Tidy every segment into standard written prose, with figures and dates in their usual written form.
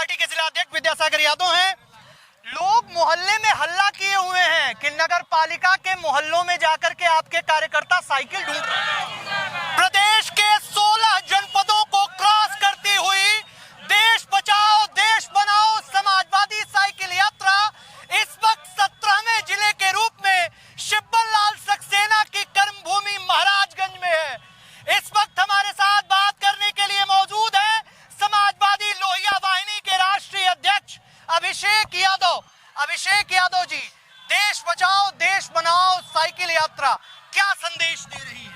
Party के जिला अध्यक्ष विद्यासागर यादव हैं। लोग मोहल्ले में हल्ला किए हुए हैं कि नगर पालिका के मोहल्लों में जाकर के आपके कार्यकर्ता साइकिल ढूंढ रहे हैं। प्रदेश के 16 जनपदों को क्रॉस करती हुई देश बचाओ देश बनाओ समाजवादी साइकिल यात्रा इस वक्त 17वें जिले के रूप में शिब्बल लाल सक्सेना की कर्मभूमि महाराजगंज में है। इस वक्त हमारे साथ बात करने के लिए मौजूद है समाजवादी लोहिया वाहिनी के राष्ट्रीय अध्यक्ष अभिषेक यादव जी। देश बचाओ देश बनाओ साइकिल यात्रा क्या संदेश दे रही है?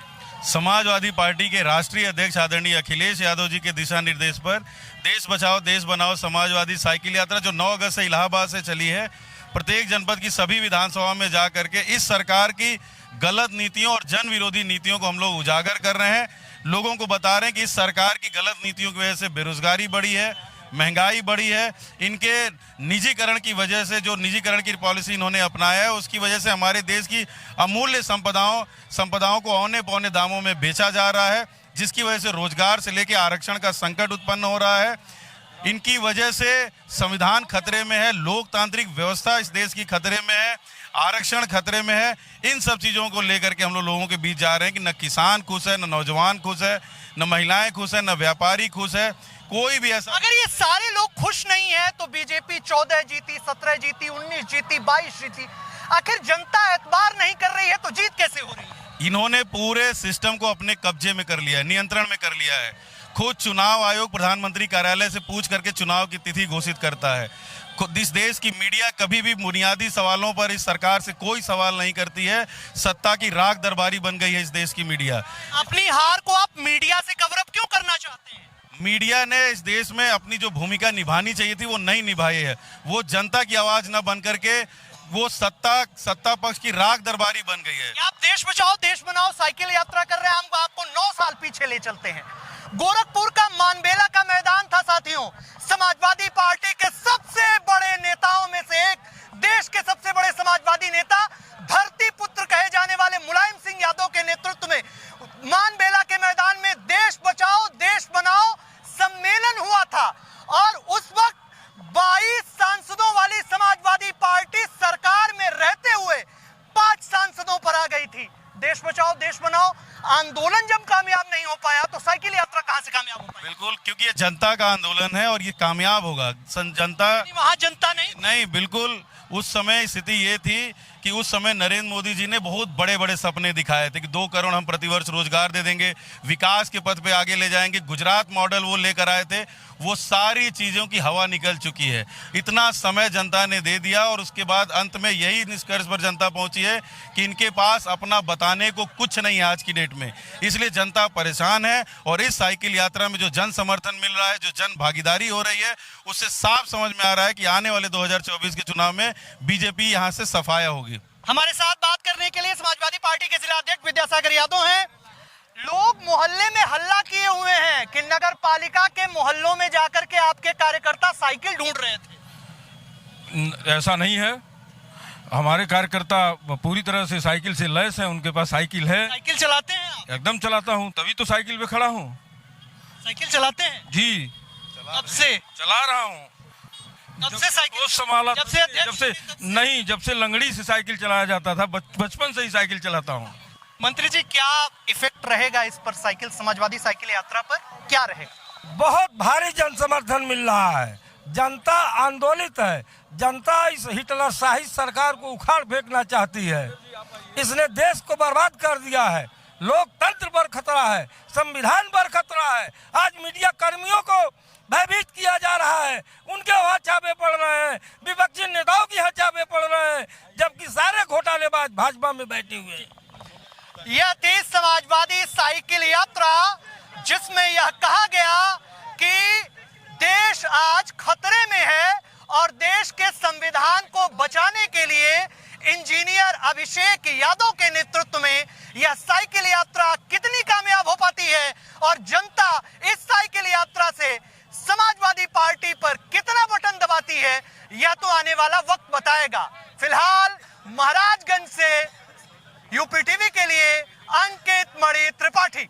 समाजवादी पार्टी के राष्ट्रीय अध्यक्ष आदरणीय अखिलेश यादव जी के दिशा निर्देश पर देश बचाओ देश बनाओ समाजवादी साइकिल यात्रा जो 9 अगस्त से इलाहाबाद से चली है, प्रत्येक जनपद की सभी विधानसभा में जा करके इस सरकार की गलत नीतियों और जन विरोधी नीतियों को हम लोग उजागर कर रहे हैं। लोगों को बता रहे हैं कि इस सरकार की गलत नीतियों की वजह से बेरोजगारी बढ़ी है, महंगाई बढ़ी है। इनके निजीकरण की वजह से, जो निजीकरण की पॉलिसी इन्होंने अपनाया है, उसकी वजह से हमारे देश की अमूल्य संपदाओं को औने पौने दामों में बेचा जा रहा है, जिसकी वजह से रोजगार से लेकर आरक्षण का संकट उत्पन्न हो रहा है। इनकी वजह से संविधान खतरे में है, लोकतांत्रिक व्यवस्था इस देश की खतरे में है, आरक्षण खतरे में है। इन सब चीज़ों को लेकर के हम लोगों के बीच जा रहे हैं कि न किसान खुश है, न नौजवान खुश है, न महिलाएं खुश है, न व्यापारी खुश है, कोई भी ऐसा। अगर ये सारे लोग खुश नहीं है तो बीजेपी 14 जीती, 17 जीती, 19 जीती, 22 जीती, आखिर जनता एतबार नहीं कर रही है तो जीत कैसे हो रही है? इन्होंने पूरे सिस्टम को अपने कब्जे में कर लिया है, नियंत्रण में कर लिया है। खुद चुनाव आयोग प्रधानमंत्री कार्यालय से पूछ करके चुनाव की तिथि घोषित करता है। इस देश की मीडिया कभी भी बुनियादी सवालों पर इस सरकार से कोई सवाल नहीं करती है। सत्ता की राख दरबारी बन गई है इस देश की मीडिया। अपनी हार को आप मीडिया से कवर अप क्यों करना चाहते हैं? मीडिया ने इस देश में अपनी जो भूमिका निभानी चाहिए थी वो नहीं निभाई है। वो जनता की आवाज न बन करके वो सत्ता पक्ष की राख दरबारी बन गई है। आप देश बचाओ देश बनाओ साइकिल यात्रा कर रहे हैं, हम आपको 9 साल पीछे ले चलते हैं। गोरखपुर का मानबेला का मैदान था साथियों। समाजवादी पार्टी के सबसे बड़े नेताओं में से एक, देश के सबसे बड़े समाजवादी नेता, धरती पुत्र कहे जाने वाले मुलायम सिंह यादव के नेतृत्व में मानबेला के मैदान में देश बचाओ देश बनाओ सम्मेलन हुआ था और उस वक्त 22 सांसदों वाली समाजवादी पार्टी सरकार में रहते हुए 5 सांसदों पर आ गई थी। देश बचाओ देश बनाओ आंदोलन जब कामयाब नहीं हो पाया तो साइकिल यात्रा कहां से कामयाब हो पाई? बिल्कुल, क्योंकि ये जनता का आंदोलन है और ये कामयाब होगा। जनता वहां जनता नहीं, बिल्कुल। उस समय स्थिति ये थी कि उस समय नरेंद्र मोदी जी ने बहुत बड़े बड़े सपने दिखाए थे कि 2 करोड़ हम प्रतिवर्ष रोजगार दे देंगे, विकास के पथ पे आगे ले जाएंगे। गुजरात मॉडल वो लेकर आए थे, वो सारी चीज़ों की हवा निकल चुकी है। इतना समय जनता ने दे दिया और उसके बाद अंत में यही निष्कर्ष पर जनता पहुंची है कि इनके पास अपना बताने को कुछ नहीं है आज की डेट में। इसलिए जनता परेशान है और इस साइकिल यात्रा में जो जन समर्थन मिल रहा है, जो जन भागीदारी हो रही है, उससे साफ समझ में आ रहा है कि आने वाले 2024 के चुनाव में बीजेपी यहाँ से सफाया होगी। हमारे साथ बात करने के लिए समाजवादी पार्टी के जिला अध्यक्ष विद्यासागर यादव हैं। लोग मोहल्ले में हल्ला किए हुए हैं कि नगर पालिका के मोहल्लों में जाकर के आपके कार्यकर्ता साइकिल ढूंढ रहे थे। ऐसा नहीं है, हमारे कार्यकर्ता पूरी तरह से साइकिल से लैस हैं, उनके पास साइकिल है। साइकिल चलाते हैं आप? एकदम चलाता हूं, तभी तो साइकिल पे खड़ा हूं। साइकिल चलाते हैं जी, कब से? चला रहा हूं। कब से साइकिल संभाला? जब से लंगड़ी से साइकिल चलाया जाता था, बचपन से ही साइकिल चलाता हूँ। मंत्री जी, क्या इफेक्ट रहेगा इस पर, साइकिल समाजवादी साइकिल यात्रा पर क्या रहेगा? बहुत भारी जन समर्थन मिल रहा है। जनता आंदोलित है। जनता इस हिटलरशाही सरकार को उखाड़ फेंकना चाहती है। इसने देश को बर्बाद कर दिया है। लोकतंत्र पर खतरा है, संविधान पर खतरा है। आज मीडिया कर्मियों को भयभीत किया जा रहा है, उनके वहाँ चाबे पड़ रहे हैं, विपक्षी नेताओं की यहाँ चाबे पड़ रहे हैं, जबकि सारे घोटालेबाज भाजपा में बैठे हुए हैं। यह थी समाजवादी साइकिल यात्रा जिसमें यह कहा गया कि देश आज खतरे में है और देश के संविधान को बचाने के लिए इंजीनियर अभिषेक यादव के नेतृत्व में यह साइकिल यात्रा कितनी कामयाब हो पाती है और जनता इस साइकिल यात्रा से समाजवादी पार्टी पर कितना बटन दबाती है, यह तो आने वाला वक्त बताएगा। फिलहाल महाराजगंज से यूपी टीवी के लिए अंकित मणि त्रिपाठी।